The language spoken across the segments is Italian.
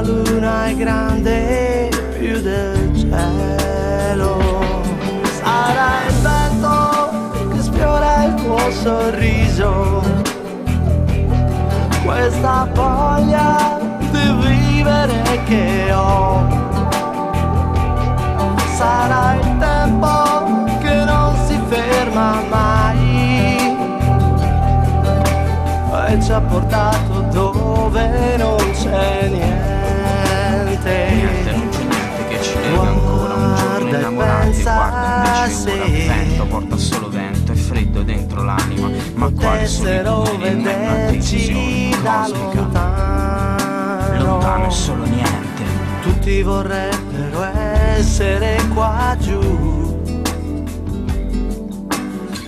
luna è grande più del cielo. Sarà il vento che sfiora il tuo sorriso, questa voglia di vivere che ho. Sarà il tempo che non si ferma mai e ci ha portato dove non c'è niente. Niente, non c'è niente che ci lega ancora. Un giorno innamorati, guarda invece ora il vento porta solo vento e freddo dentro l'anima. Ma quale solitudine in me, una decisione cosmica. Lontano è solo niente. Tutti vorrebbero essere qua giù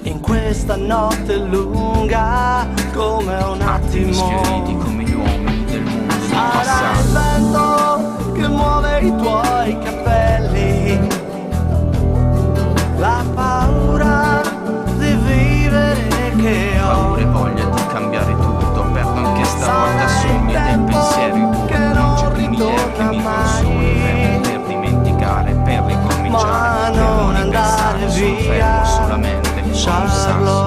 in questa notte lunga come un attimo. Sfioriti come gli uomini del mondo del Sarà il passato. vento che muove i tuoi capelli, la paura di vivere che ho. Paura e voglia di cambiare tutto. Perdo anche stavolta Sarà sogni il ed il tempo pensiero che non non c'è più un'idea che mi ritorna consola per dimenticare, per ricominciare, ma per non non andare ripensare. Sono via, fermo solamente con un Charlotte. sasso